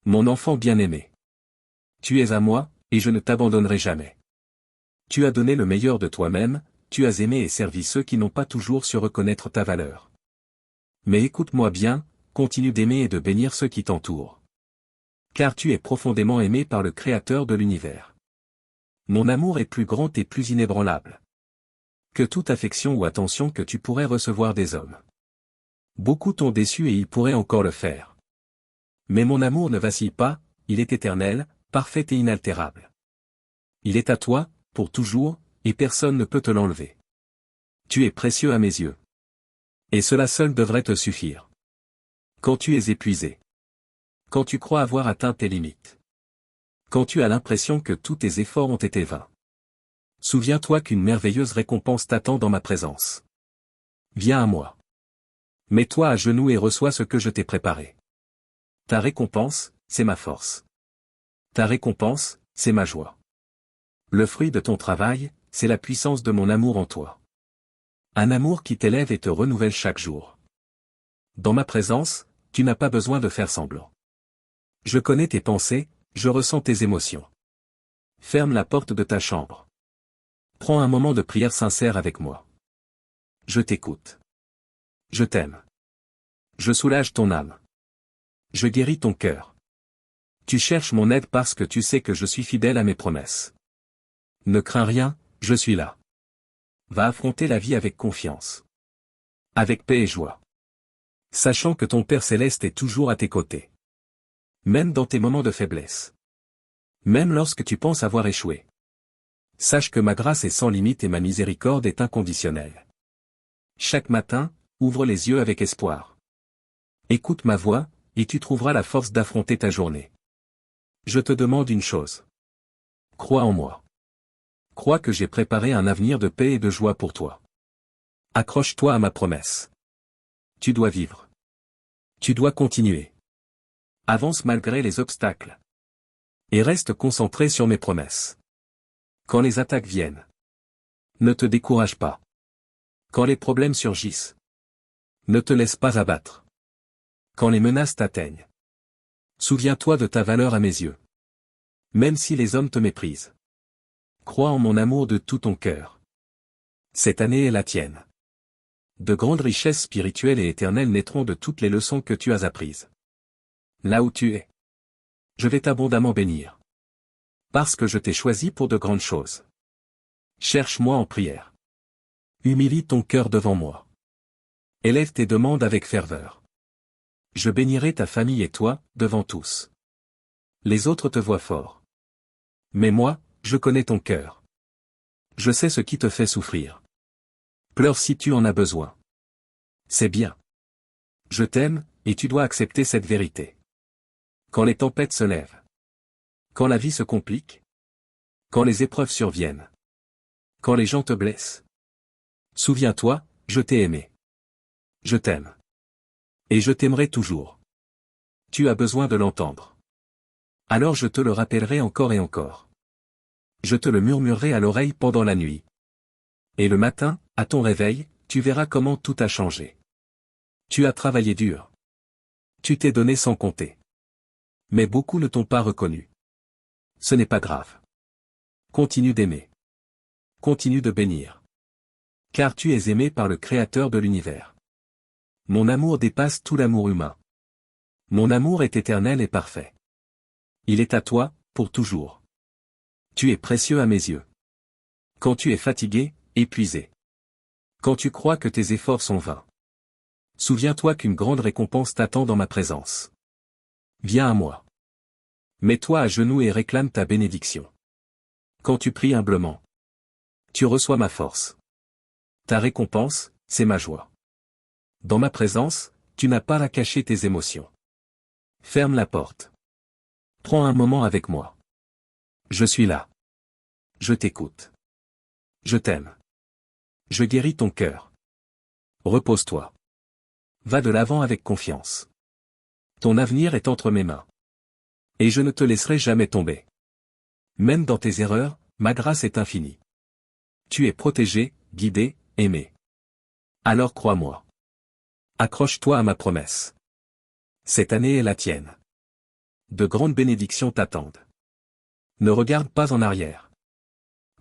Mon enfant bien-aimé. Tu es à moi, et je ne t'abandonnerai jamais. Tu as donné le meilleur de toi-même, tu as aimé et servi ceux qui n'ont pas toujours su reconnaître ta valeur. Mais écoute-moi bien, continue d'aimer et de bénir ceux qui t'entourent. Car tu es profondément aimé par le Créateur de l'univers. Mon amour est plus grand et plus inébranlable que toute affection ou attention que tu pourrais recevoir des hommes. Beaucoup t'ont déçu et ils pourraient encore le faire. Mais mon amour ne vacille pas, il est éternel, parfait et inaltérable. Il est à toi, pour toujours, et personne ne peut te l'enlever. Tu es précieux à mes yeux. Et cela seul devrait te suffire. Quand tu es épuisé. Quand tu crois avoir atteint tes limites. Quand tu as l'impression que tous tes efforts ont été vains. Souviens-toi qu'une merveilleuse récompense t'attend dans ma présence. Viens à moi. Mets-toi à genoux et reçois ce que je t'ai préparé. Ta récompense, c'est ma force. Ta récompense, c'est ma joie. Le fruit de ton travail, c'est la puissance de mon amour en toi. Un amour qui t'élève et te renouvelle chaque jour. Dans ma présence, tu n'as pas besoin de faire semblant. Je connais tes pensées, je ressens tes émotions. Ferme la porte de ta chambre. Prends un moment de prière sincère avec moi. Je t'écoute. Je t'aime. Je soulage ton âme. Je guéris ton cœur. Tu cherches mon aide parce que tu sais que je suis fidèle à mes promesses. Ne crains rien, je suis là. Va affronter la vie avec confiance. Avec paix et joie. Sachant que ton Père Céleste est toujours à tes côtés. Même dans tes moments de faiblesse. Même lorsque tu penses avoir échoué. Sache que ma grâce est sans limite et ma miséricorde est inconditionnelle. Chaque matin, ouvre les yeux avec espoir. Écoute ma voix, et tu trouveras la force d'affronter ta journée. Je te demande une chose. Crois en moi. Crois que j'ai préparé un avenir de paix et de joie pour toi. Accroche-toi à ma promesse. Tu dois vivre. Tu dois continuer. Avance malgré les obstacles. Et reste concentré sur mes promesses. Quand les attaques viennent. Ne te décourage pas. Quand les problèmes surgissent. Ne te laisse pas abattre. Quand les menaces t'atteignent. Souviens-toi de ta valeur à mes yeux. Même si les hommes te méprisent. Crois en mon amour de tout ton cœur. Cette année est la tienne. De grandes richesses spirituelles et éternelles naîtront de toutes les leçons que tu as apprises. Là où tu es. Je vais t'abondamment bénir. Parce que je t'ai choisi pour de grandes choses. Cherche-moi en prière. Humilie ton cœur devant moi. Élève tes demandes avec ferveur. Je bénirai ta famille et toi, devant tous. Les autres te voient fort. Mais moi, je connais ton cœur. Je sais ce qui te fait souffrir. Pleure si tu en as besoin. C'est bien. Je t'aime, et tu dois accepter cette vérité. Quand les tempêtes se lèvent. Quand la vie se complique. Quand les épreuves surviennent. Quand les gens te blessent. Souviens-toi, je t'ai aimé. Je t'aime. Et je t'aimerai toujours. Tu as besoin de l'entendre. Alors je te le rappellerai encore et encore. Je te le murmurerai à l'oreille pendant la nuit. Et le matin, à ton réveil, tu verras comment tout a changé. Tu as travaillé dur. Tu t'es donné sans compter. Mais beaucoup ne t'ont pas reconnu. Ce n'est pas grave. Continue d'aimer. Continue de bénir. Car tu es aimé par le Créateur de l'univers. Mon amour dépasse tout l'amour humain. Mon amour est éternel et parfait. Il est à toi, pour toujours. Tu es précieux à mes yeux. Quand tu es fatigué, épuisé. Quand tu crois que tes efforts sont vains. Souviens-toi qu'une grande récompense t'attend dans ma présence. Viens à moi. Mets-toi à genoux et réclame ta bénédiction. Quand tu pries humblement. Tu reçois ma force. Ta récompense, c'est ma joie. Dans ma présence, tu n'as pas à cacher tes émotions. Ferme la porte. Prends un moment avec moi. Je suis là. Je t'écoute. Je t'aime. Je guéris ton cœur. Repose-toi. Va de l'avant avec confiance. Ton avenir est entre mes mains. Et je ne te laisserai jamais tomber. Même dans tes erreurs, ma grâce est infinie. Tu es protégé, guidé, aimé. Alors crois-moi. Accroche-toi à ma promesse. Cette année est la tienne. de grandes bénédictions t'attendent. Ne regarde pas en arrière.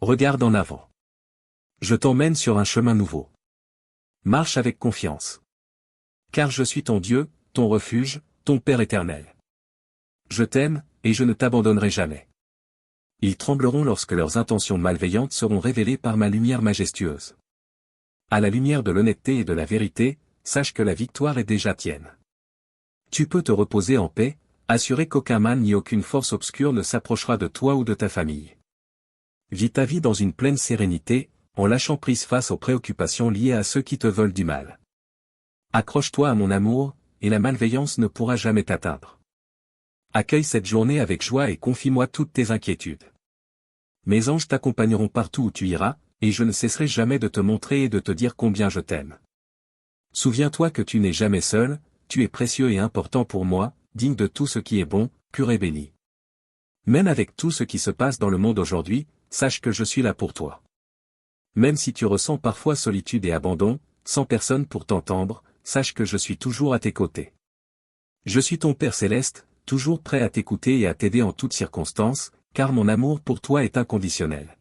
Regarde en avant. Je t'emmène sur un chemin nouveau. Marche avec confiance. Car je suis ton Dieu, ton refuge, ton Père éternel. Je t'aime, et je ne t'abandonnerai jamais. Ils trembleront lorsque leurs intentions malveillantes seront révélées par ma lumière majestueuse. À la lumière de l'honnêteté et de la vérité, sache que la victoire est déjà tienne. Tu peux te reposer en paix, assuré qu'aucun mal ni aucune force obscure ne s'approchera de toi ou de ta famille. Vis ta vie dans une pleine sérénité, en lâchant prise face aux préoccupations liées à ceux qui te veulent du mal. Accroche-toi à mon amour, et la malveillance ne pourra jamais t'atteindre. Accueille cette journée avec joie et confie-moi toutes tes inquiétudes. Mes anges t'accompagneront partout où tu iras, et je ne cesserai jamais de te montrer et de te dire combien je t'aime. Souviens-toi que tu n'es jamais seul, tu es précieux et important pour moi, digne de tout ce qui est bon, pur et béni. Même avec tout ce qui se passe dans le monde aujourd'hui, sache que je suis là pour toi. Même si tu ressens parfois solitude et abandon, sans personne pour t'entendre, sache que je suis toujours à tes côtés. Je suis ton Père céleste, toujours prêt à t'écouter et à t'aider en toutes circonstances, car mon amour pour toi est inconditionnel.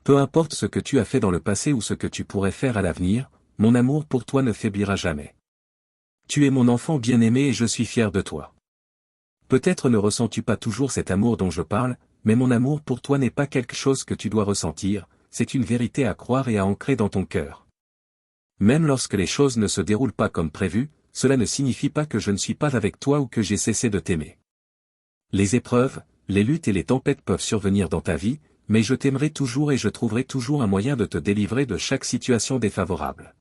Peu importe ce que tu as fait dans le passé ou ce que tu pourrais faire à l'avenir, mon amour pour toi ne faiblira jamais. Tu es mon enfant bien-aimé et je suis fier de toi. Peut-être ne ressens-tu pas toujours cet amour dont je parle, mais mon amour pour toi n'est pas quelque chose que tu dois ressentir, c'est une vérité à croire et à ancrer dans ton cœur. Même lorsque les choses ne se déroulent pas comme prévu, cela ne signifie pas que je ne suis pas avec toi ou que j'ai cessé de t'aimer. Les épreuves, les luttes et les tempêtes peuvent survenir dans ta vie, mais je t'aimerai toujours et je trouverai toujours un moyen de te délivrer de chaque situation défavorable.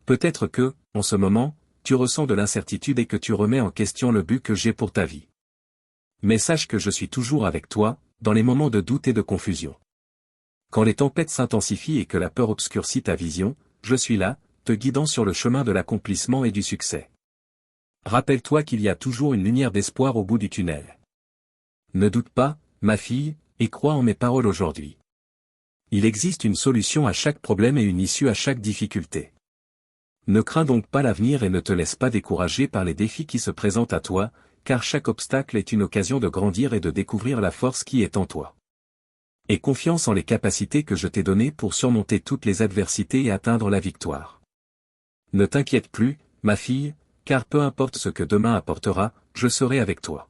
Peut-être que, en ce moment, tu ressens de l'incertitude et que tu remets en question le but que j'ai pour ta vie. Mais sache que je suis toujours avec toi, dans les moments de doute et de confusion. Quand les tempêtes s'intensifient et que la peur obscurcit ta vision, je suis là, te guidant sur le chemin de l'accomplissement et du succès. Rappelle-toi qu'il y a toujours une lumière d'espoir au bout du tunnel. Ne doute pas, ma fille, et crois en mes paroles aujourd'hui. Il existe une solution à chaque problème et une issue à chaque difficulté. Ne crains donc pas l'avenir et ne te laisse pas décourager par les défis qui se présentent à toi, car chaque obstacle est une occasion de grandir et de découvrir la force qui est en toi. Aie confiance en les capacités que je t'ai données pour surmonter toutes les adversités et atteindre la victoire. Ne t'inquiète plus, ma fille, car peu importe ce que demain apportera, je serai avec toi.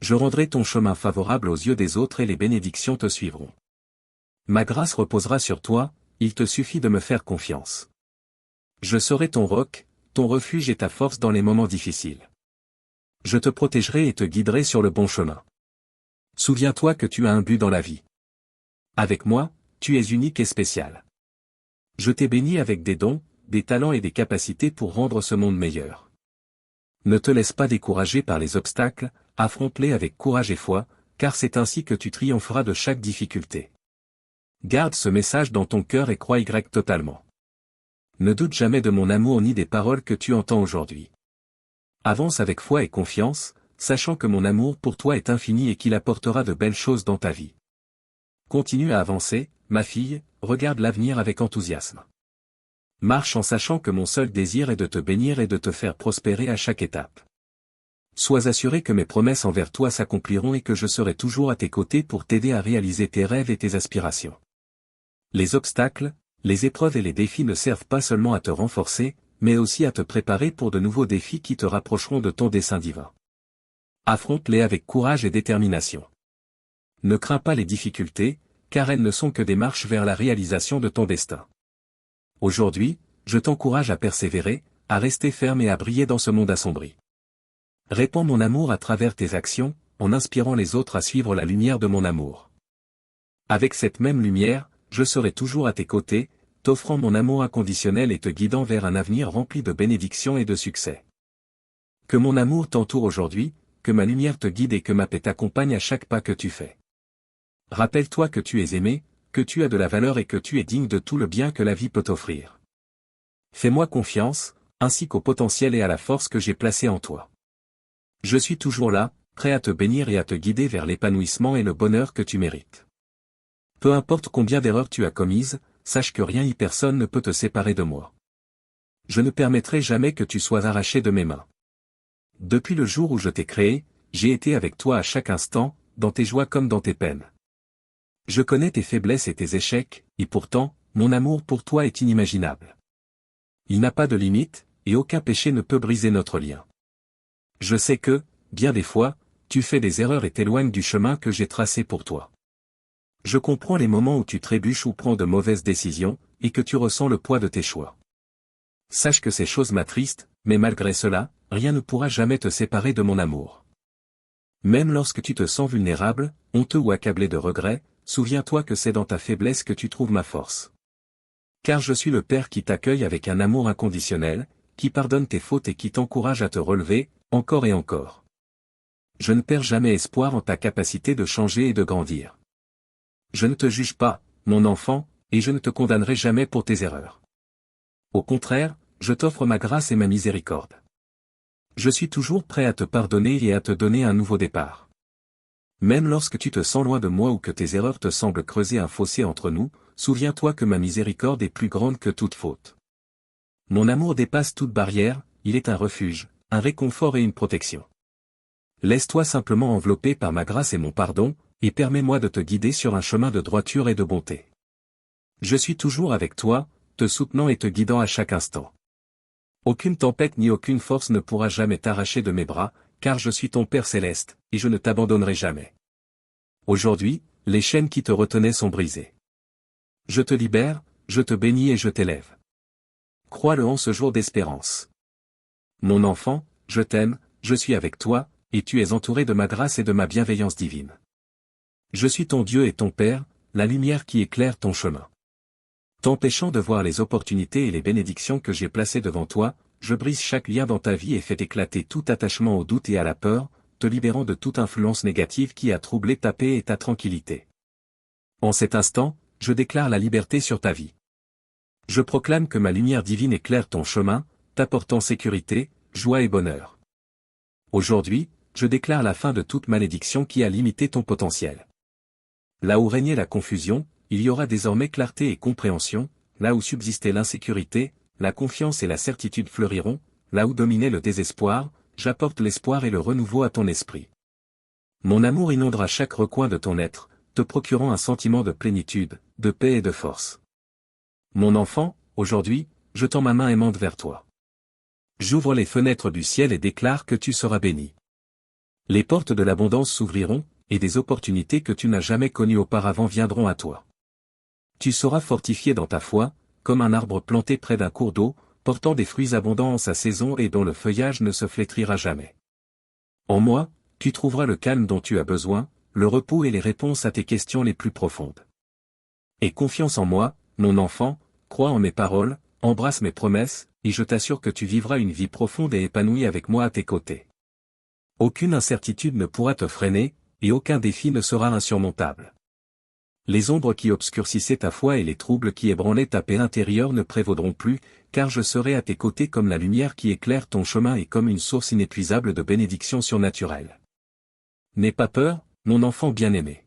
Je rendrai ton chemin favorable aux yeux des autres et les bénédictions te suivront. Ma grâce reposera sur toi, il te suffit de me faire confiance. Je serai ton roc, ton refuge et ta force dans les moments difficiles. Je te protégerai et te guiderai sur le bon chemin. Souviens-toi que tu as un but dans la vie. Avec moi, tu es unique et spécial. Je t'ai béni avec des dons, des talents et des capacités pour rendre ce monde meilleur. Ne te laisse pas décourager par les obstacles, affronte-les avec courage et foi, car c'est ainsi que tu triompheras de chaque difficulté. Garde ce message dans ton cœur et crois-y totalement. Ne doute jamais de mon amour ni des paroles que tu entends aujourd'hui. Avance avec foi et confiance, sachant que mon amour pour toi est infini et qu'il apportera de belles choses dans ta vie. Continue à avancer, ma fille, regarde l'avenir avec enthousiasme. Marche en sachant que mon seul désir est de te bénir et de te faire prospérer à chaque étape. Sois assuré que mes promesses envers toi s'accompliront et que je serai toujours à tes côtés pour t'aider à réaliser tes rêves et tes aspirations. Les obstacles, les épreuves et les défis ne servent pas seulement à te renforcer, mais aussi à te préparer pour de nouveaux défis qui te rapprocheront de ton dessein divin. Affronte-les avec courage et détermination. Ne crains pas les difficultés, car elles ne sont que des marches vers la réalisation de ton destin. Aujourd'hui, je t'encourage à persévérer, à rester ferme et à briller dans ce monde assombri. Répands mon amour à travers tes actions, en inspirant les autres à suivre la lumière de mon amour. Avec cette même lumière, je serai toujours à tes côtés, t'offrant mon amour inconditionnel et te guidant vers un avenir rempli de bénédictions et de succès. Que mon amour t'entoure aujourd'hui, que ma lumière te guide et que ma paix t'accompagne à chaque pas que tu fais. Rappelle-toi que tu es aimé, que tu as de la valeur et que tu es digne de tout le bien que la vie peut t'offrir. Fais-moi confiance, ainsi qu'au potentiel et à la force que j'ai placé en toi. Je suis toujours là, prêt à te bénir et à te guider vers l'épanouissement et le bonheur que tu mérites. Peu importe combien d'erreurs tu as commises, sache que rien ni personne ne peut te séparer de moi. Je ne permettrai jamais que tu sois arraché de mes mains. Depuis le jour où je t'ai créé, j'ai été avec toi à chaque instant, dans tes joies comme dans tes peines. Je connais tes faiblesses et tes échecs, et pourtant, mon amour pour toi est inimaginable. Il n'a pas de limite, et aucun péché ne peut briser notre lien. Je sais que, bien des fois, tu fais des erreurs et t'éloignes du chemin que j'ai tracé pour toi. Je comprends les moments où tu trébuches ou prends de mauvaises décisions, et que tu ressens le poids de tes choix. Sache que ces choses m'attristent, mais malgré cela, rien ne pourra jamais te séparer de mon amour. Même lorsque tu te sens vulnérable, honteux ou accablé de regrets, souviens-toi que c'est dans ta faiblesse que tu trouves ma force. Car je suis le Père qui t'accueille avec un amour inconditionnel, qui pardonne tes fautes et qui t'encourage à te relever, encore et encore. Je ne perds jamais espoir en ta capacité de changer et de grandir. Je ne te juge pas, mon enfant, et je ne te condamnerai jamais pour tes erreurs. Au contraire, je t'offre ma grâce et ma miséricorde. Je suis toujours prêt à te pardonner et à te donner un nouveau départ. Même lorsque tu te sens loin de moi ou que tes erreurs te semblent creuser un fossé entre nous, souviens-toi que ma miséricorde est plus grande que toute faute. Mon amour dépasse toute barrière, il est un refuge, un réconfort et une protection. Laisse-toi simplement envelopper par ma grâce et mon pardon, et permets-moi de te guider sur un chemin de droiture et de bonté. Je suis toujours avec toi, te soutenant et te guidant à chaque instant. Aucune tempête ni aucune force ne pourra jamais t'arracher de mes bras, car je suis ton Père céleste, et je ne t'abandonnerai jamais. Aujourd'hui, les chaînes qui te retenaient sont brisées. Je te libère, je te bénis et je t'élève. Crois-le en ce jour d'espérance. Mon enfant, je t'aime, je suis avec toi, et tu es entouré de ma grâce et de ma bienveillance divine. Je suis ton Dieu et ton Père, la lumière qui éclaire ton chemin. T'empêchant de voir les opportunités et les bénédictions que j'ai placées devant toi, je brise chaque lien dans ta vie et fais éclater tout attachement au doute et à la peur, te libérant de toute influence négative qui a troublé ta paix et ta tranquillité. En cet instant, je déclare la liberté sur ta vie. Je proclame que ma lumière divine éclaire ton chemin, t'apportant sécurité, joie et bonheur. Aujourd'hui, je déclare la fin de toute malédiction qui a limité ton potentiel. Là où régnait la confusion, il y aura désormais clarté et compréhension, là où subsistait l'insécurité, la confiance et la certitude fleuriront, là où dominait le désespoir, j'apporte l'espoir et le renouveau à ton esprit. Mon amour inondera chaque recoin de ton être, te procurant un sentiment de plénitude, de paix et de force. Mon enfant, aujourd'hui, je tends ma main aimante vers toi. J'ouvre les fenêtres du ciel et déclare que tu seras béni. Les portes de l'abondance s'ouvriront, et des opportunités que tu n'as jamais connues auparavant viendront à toi. Tu seras fortifié dans ta foi, comme un arbre planté près d'un cours d'eau, portant des fruits abondants en sa saison et dont le feuillage ne se flétrira jamais. En moi, tu trouveras le calme dont tu as besoin, le repos et les réponses à tes questions les plus profondes. Aie confiance en moi, mon enfant, crois en mes paroles, embrasse mes promesses, et je t'assure que tu vivras une vie profonde et épanouie avec moi à tes côtés. Aucune incertitude ne pourra te freiner, et aucun défi ne sera insurmontable. Les ombres qui obscurcissaient ta foi et les troubles qui ébranlaient ta paix intérieure ne prévaudront plus, car je serai à tes côtés comme la lumière qui éclaire ton chemin et comme une source inépuisable de bénédictions surnaturelles. N'aie pas peur, mon enfant bien-aimé.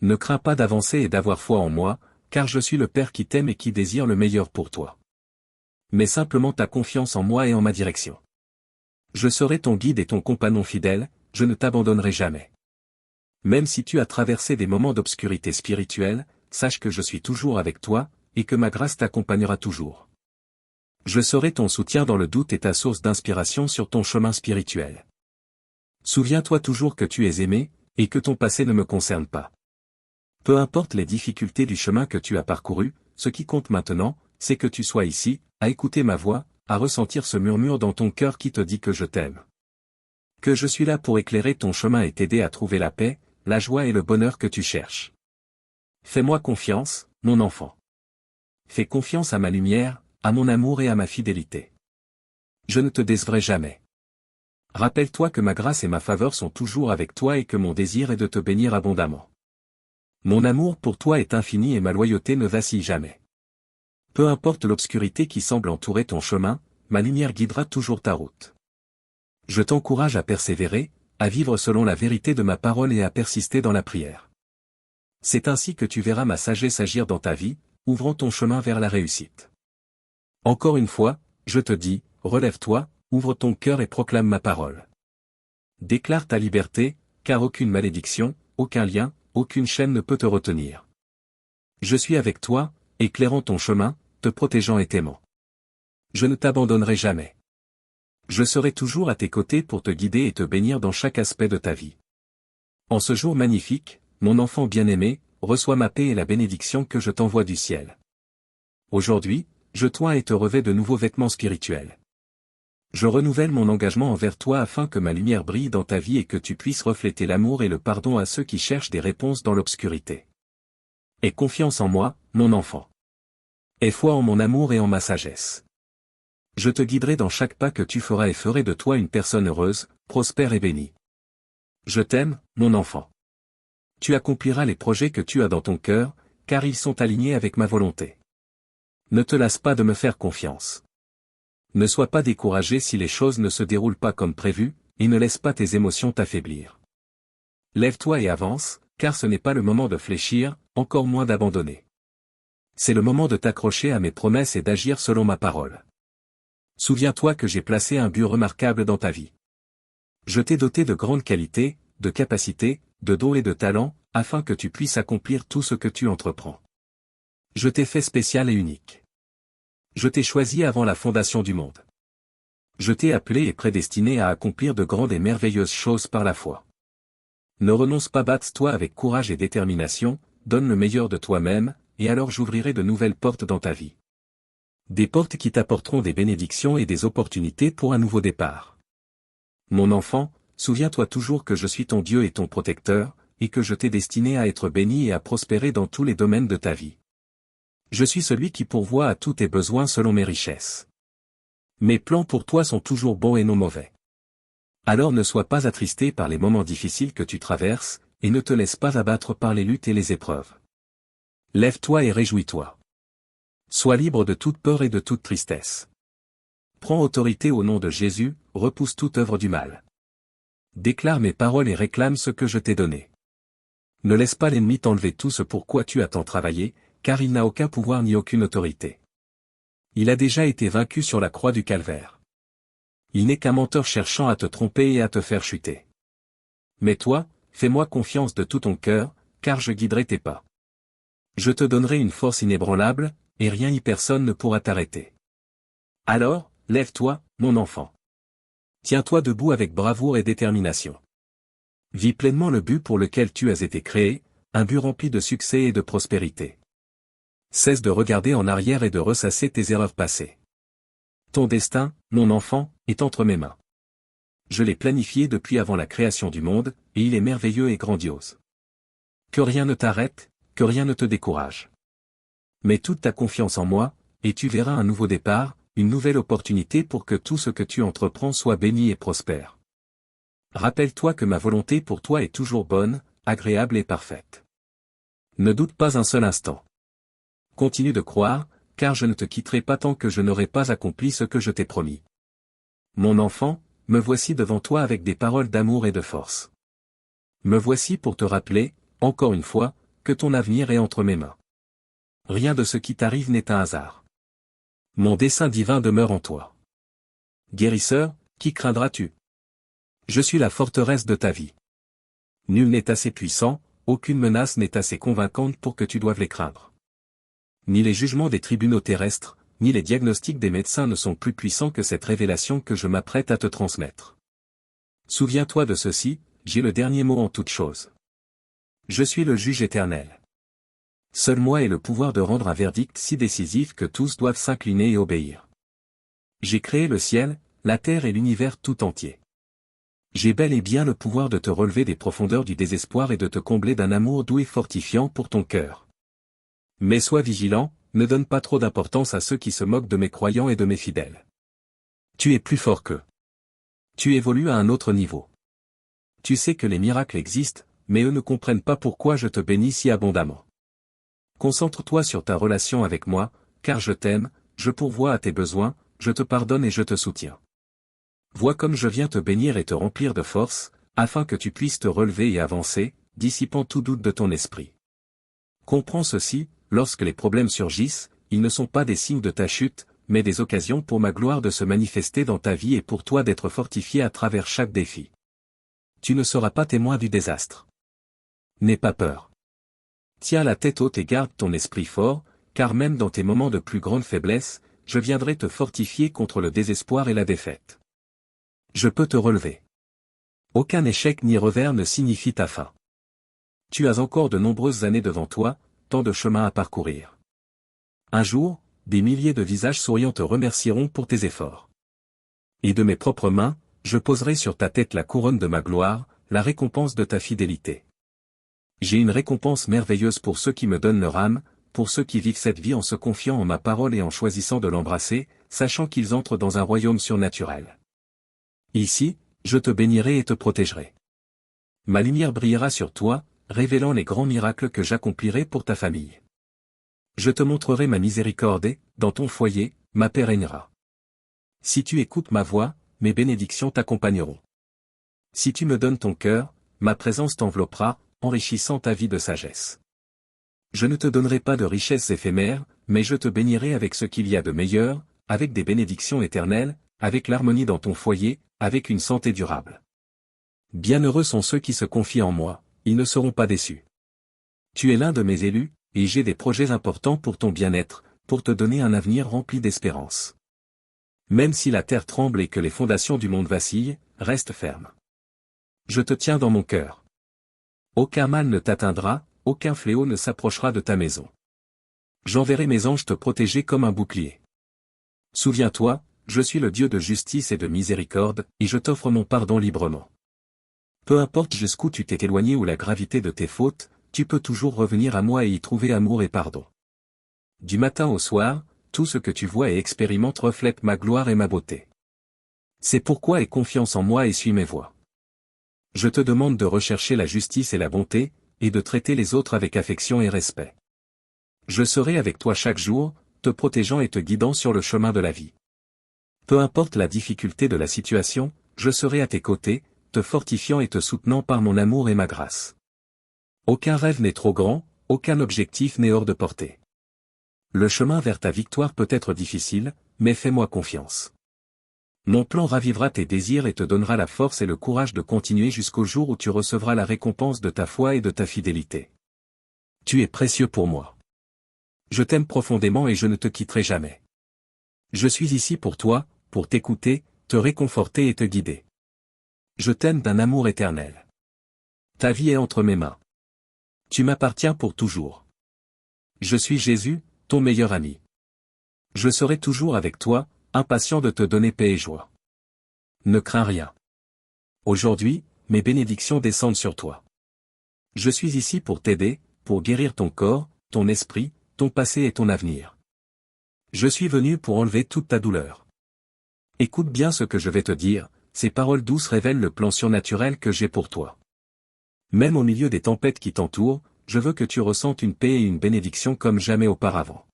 Ne crains pas d'avancer et d'avoir foi en moi, car je suis le Père qui t'aime et qui désire le meilleur pour toi. Mets simplement ta confiance en moi et en ma direction. Je serai ton guide et ton compagnon fidèle, je ne t'abandonnerai jamais. Même si tu as traversé des moments d'obscurité spirituelle, sache que je suis toujours avec toi, et que ma grâce t'accompagnera toujours. Je serai ton soutien dans le doute et ta source d'inspiration sur ton chemin spirituel. Souviens-toi toujours que tu es aimé, et que ton passé ne me concerne pas. Peu importe les difficultés du chemin que tu as parcouru, ce qui compte maintenant, c'est que tu sois ici, à écouter ma voix, à ressentir ce murmure dans ton cœur qui te dit que je t'aime. Que je suis là pour éclairer ton chemin et t'aider à trouver la paix, la joie et le bonheur que tu cherches. Fais-moi confiance, mon enfant. Fais confiance à ma lumière, à mon amour et à ma fidélité. Je ne te décevrai jamais. Rappelle-toi que ma grâce et ma faveur sont toujours avec toi et que mon désir est de te bénir abondamment. Mon amour pour toi est infini et ma loyauté ne vacille jamais. Peu importe l'obscurité qui semble entourer ton chemin, ma lumière guidera toujours ta route. Je t'encourage à persévérer, à vivre selon la vérité de ma parole et à persister dans la prière. C'est ainsi que tu verras ma sagesse agir dans ta vie, ouvrant ton chemin vers la réussite. Encore une fois, je te dis, relève-toi, ouvre ton cœur et proclame ma parole. Déclare ta liberté, car aucune malédiction, aucun lien, aucune chaîne ne peut te retenir. Je suis avec toi, éclairant ton chemin, te protégeant et t'aimant. Je ne t'abandonnerai jamais. Je serai toujours à tes côtés pour te guider et te bénir dans chaque aspect de ta vie. En ce jour magnifique, mon enfant bien-aimé, reçois ma paix et la bénédiction que je t'envoie du ciel. Aujourd'hui, je t'oins et te revêts de nouveaux vêtements spirituels. Je renouvelle mon engagement envers toi afin que ma lumière brille dans ta vie et que tu puisses refléter l'amour et le pardon à ceux qui cherchent des réponses dans l'obscurité. Aie confiance en moi, mon enfant. Aie foi en mon amour et en ma sagesse. Je te guiderai dans chaque pas que tu feras et ferai de toi une personne heureuse, prospère et bénie. Je t'aime, mon enfant. Tu accompliras les projets que tu as dans ton cœur, car ils sont alignés avec ma volonté. Ne te lasse pas de me faire confiance. Ne sois pas découragé si les choses ne se déroulent pas comme prévu, et ne laisse pas tes émotions t'affaiblir. Lève-toi et avance, car ce n'est pas le moment de fléchir, encore moins d'abandonner. C'est le moment de t'accrocher à mes promesses et d'agir selon ma parole. Souviens-toi que j'ai placé un but remarquable dans ta vie. Je t'ai doté de grandes qualités, de capacités, de dons et de talents, afin que tu puisses accomplir tout ce que tu entreprends. Je t'ai fait spécial et unique. Je t'ai choisi avant la fondation du monde. Je t'ai appelé et prédestiné à accomplir de grandes et merveilleuses choses par la foi. Ne renonce pas, batte-toi avec courage et détermination, donne le meilleur de toi-même, et alors j'ouvrirai de nouvelles portes dans ta vie. Des portes qui t'apporteront des bénédictions et des opportunités pour un nouveau départ. Mon enfant, souviens-toi toujours que je suis ton Dieu et ton protecteur, et que je t'ai destiné à être béni et à prospérer dans tous les domaines de ta vie. Je suis celui qui pourvoit à tous tes besoins selon mes richesses. Mes plans pour toi sont toujours bons et non mauvais. Alors ne sois pas attristé par les moments difficiles que tu traverses, et ne te laisse pas abattre par les luttes et les épreuves. Lève-toi et réjouis-toi. Sois libre de toute peur et de toute tristesse. Prends autorité au nom de Jésus, repousse toute œuvre du mal. Déclare mes paroles et réclame ce que je t'ai donné. Ne laisse pas l'ennemi t'enlever tout ce pour quoi tu as tant travaillé, car il n'a aucun pouvoir ni aucune autorité. Il a déjà été vaincu sur la croix du calvaire. Il n'est qu'un menteur cherchant à te tromper et à te faire chuter. Mais toi, fais-moi confiance de tout ton cœur, car je guiderai tes pas. Je te donnerai une force inébranlable, et rien ni personne ne pourra t'arrêter. Alors, lève-toi, mon enfant. Tiens-toi debout avec bravoure et détermination. Vis pleinement le but pour lequel tu as été créé, un but rempli de succès et de prospérité. Cesse de regarder en arrière et de ressasser tes erreurs passées. Ton destin, mon enfant, est entre mes mains. Je l'ai planifié depuis avant la création du monde, et il est merveilleux et grandiose. Que rien ne t'arrête, que rien ne te décourage. Mets toute ta confiance en moi, et tu verras un nouveau départ, une nouvelle opportunité pour que tout ce que tu entreprends soit béni et prospère. Rappelle-toi que ma volonté pour toi est toujours bonne, agréable et parfaite. Ne doute pas un seul instant. Continue de croire, car je ne te quitterai pas tant que je n'aurai pas accompli ce que je t'ai promis. Mon enfant, me voici devant toi avec des paroles d'amour et de force. Me voici pour te rappeler, encore une fois, que ton avenir est entre mes mains. Rien de ce qui t'arrive n'est un hasard. Mon dessein divin demeure en toi. Guérisseur, qui craindras-tu? Je suis la forteresse de ta vie. Nul n'est assez puissant, aucune menace n'est assez convaincante pour que tu doives les craindre. Ni les jugements des tribunaux terrestres, ni les diagnostics des médecins ne sont plus puissants que cette révélation que je m'apprête à te transmettre. Souviens-toi de ceci, j'ai le dernier mot en toutes choses. Je suis le juge éternel. Seul moi ai le pouvoir de rendre un verdict si décisif que tous doivent s'incliner et obéir. J'ai créé le ciel, la terre et l'univers tout entier. J'ai bel et bien le pouvoir de te relever des profondeurs du désespoir et de te combler d'un amour doux et fortifiant pour ton cœur. Mais sois vigilant, ne donne pas trop d'importance à ceux qui se moquent de mes croyants et de mes fidèles. Tu es plus fort qu'eux. Tu évolues à un autre niveau. Tu sais que les miracles existent, mais eux ne comprennent pas pourquoi je te bénis si abondamment. Concentre-toi sur ta relation avec moi, car je t'aime, je pourvois à tes besoins, je te pardonne et je te soutiens. Vois comme je viens te bénir et te remplir de force, afin que tu puisses te relever et avancer, dissipant tout doute de ton esprit. Comprends ceci, lorsque les problèmes surgissent, ils ne sont pas des signes de ta chute, mais des occasions pour ma gloire de se manifester dans ta vie et pour toi d'être fortifié à travers chaque défi. Tu ne seras pas témoin du désastre. N'aie pas peur. Tiens la tête haute et garde ton esprit fort, car même dans tes moments de plus grande faiblesse, je viendrai te fortifier contre le désespoir et la défaite. Je peux te relever. Aucun échec ni revers ne signifie ta fin. Tu as encore de nombreuses années devant toi, tant de chemin à parcourir. Un jour, des milliers de visages souriants te remercieront pour tes efforts. Et de mes propres mains, je poserai sur ta tête la couronne de ma gloire, la récompense de ta fidélité. J'ai une récompense merveilleuse pour ceux qui me donnent leur âme, pour ceux qui vivent cette vie en se confiant en ma parole et en choisissant de l'embrasser, sachant qu'ils entrent dans un royaume surnaturel. Ici, je te bénirai et te protégerai. Ma lumière brillera sur toi, révélant les grands miracles que j'accomplirai pour ta famille. Je te montrerai ma miséricorde et, dans ton foyer, ma paix régnera. Si tu écoutes ma voix, mes bénédictions t'accompagneront. Si tu me donnes ton cœur, ma présence t'enveloppera, enrichissant ta vie de sagesse. Je ne te donnerai pas de richesses éphémères, mais je te bénirai avec ce qu'il y a de meilleur, avec des bénédictions éternelles, avec l'harmonie dans ton foyer, avec une santé durable. Bienheureux sont ceux qui se confient en moi, ils ne seront pas déçus. Tu es l'un de mes élus, et j'ai des projets importants pour ton bien-être, pour te donner un avenir rempli d'espérance. Même si la terre tremble et que les fondations du monde vacillent, reste ferme. Je te tiens dans mon cœur. Aucun mal ne t'atteindra, aucun fléau ne s'approchera de ta maison. J'enverrai mes anges te protéger comme un bouclier. Souviens-toi, je suis le Dieu de justice et de miséricorde, et je t'offre mon pardon librement. Peu importe jusqu'où tu t'es éloigné ou la gravité de tes fautes, tu peux toujours revenir à moi et y trouver amour et pardon. Du matin au soir, tout ce que tu vois et expérimentes reflète ma gloire et ma beauté. C'est pourquoi aie confiance en moi et suis mes voies. Je te demande de rechercher la justice et la bonté, et de traiter les autres avec affection et respect. Je serai avec toi chaque jour, te protégeant et te guidant sur le chemin de la vie. Peu importe la difficulté de la situation, je serai à tes côtés, te fortifiant et te soutenant par mon amour et ma grâce. Aucun rêve n'est trop grand, aucun objectif n'est hors de portée. Le chemin vers ta victoire peut être difficile, mais fais-moi confiance. Mon plan ravivera tes désirs et te donnera la force et le courage de continuer jusqu'au jour où tu recevras la récompense de ta foi et de ta fidélité. Tu es précieux pour moi. Je t'aime profondément et je ne te quitterai jamais. Je suis ici pour toi, pour t'écouter, te réconforter et te guider. Je t'aime d'un amour éternel. Ta vie est entre mes mains. Tu m'appartiens pour toujours. Je suis Jésus, ton meilleur ami. Je serai toujours avec toi, impatient de te donner paix et joie. Ne crains rien. Aujourd'hui, mes bénédictions descendent sur toi. Je suis ici pour t'aider, pour guérir ton corps, ton esprit, ton passé et ton avenir. Je suis venu pour enlever toute ta douleur. Écoute bien ce que je vais te dire, ces paroles douces révèlent le plan surnaturel que j'ai pour toi. Même au milieu des tempêtes qui t'entourent, je veux que tu ressentes une paix et une bénédiction comme jamais auparavant.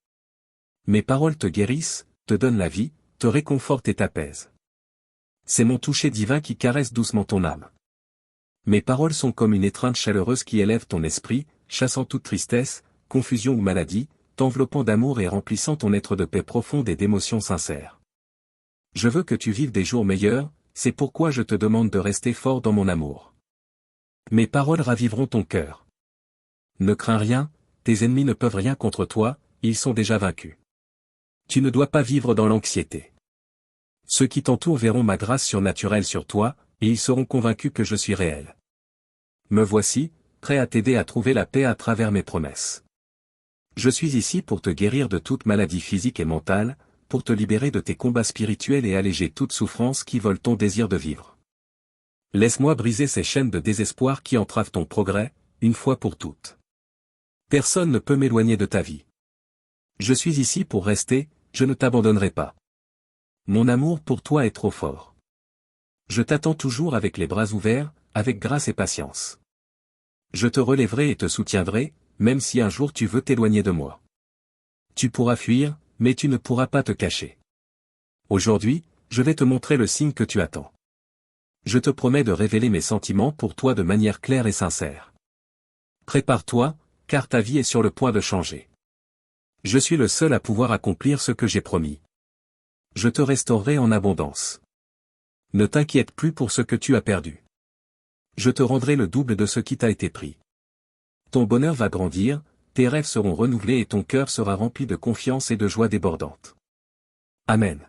Mes paroles te guérissent, te donnent la vie, te réconfortent et t'apaisent. C'est mon toucher divin qui caresse doucement ton âme. Mes paroles sont comme une étreinte chaleureuse qui élève ton esprit, chassant toute tristesse, confusion ou maladie, t'enveloppant d'amour et remplissant ton être de paix profonde et d'émotions sincères. Je veux que tu vives des jours meilleurs, c'est pourquoi je te demande de rester fort dans mon amour. Mes paroles raviveront ton cœur. Ne crains rien, tes ennemis ne peuvent rien contre toi, ils sont déjà vaincus. Tu ne dois pas vivre dans l'anxiété. Ceux qui t'entourent verront ma grâce surnaturelle sur toi, et ils seront convaincus que je suis réel. Me voici, prêt à t'aider à trouver la paix à travers mes promesses. Je suis ici pour te guérir de toute maladie physique et mentale, pour te libérer de tes combats spirituels et alléger toute souffrance qui vole ton désir de vivre. Laisse-moi briser ces chaînes de désespoir qui entravent ton progrès, une fois pour toutes. Personne ne peut m'éloigner de ta vie. Je suis ici pour rester, je ne t'abandonnerai pas. Mon amour pour toi est trop fort. Je t'attends toujours avec les bras ouverts, avec grâce et patience. Je te relèverai et te soutiendrai, même si un jour tu veux t'éloigner de moi. Tu pourras fuir, mais tu ne pourras pas te cacher. Aujourd'hui, je vais te montrer le signe que tu attends. Je te promets de révéler mes sentiments pour toi de manière claire et sincère. Prépare-toi, car ta vie est sur le point de changer. Je suis le seul à pouvoir accomplir ce que j'ai promis. Je te restaurerai en abondance. Ne t'inquiète plus pour ce que tu as perdu. je te rendrai le double de ce qui t'a été pris. Ton bonheur va grandir, tes rêves seront renouvelés et ton cœur sera rempli de confiance et de joie débordante. Amen.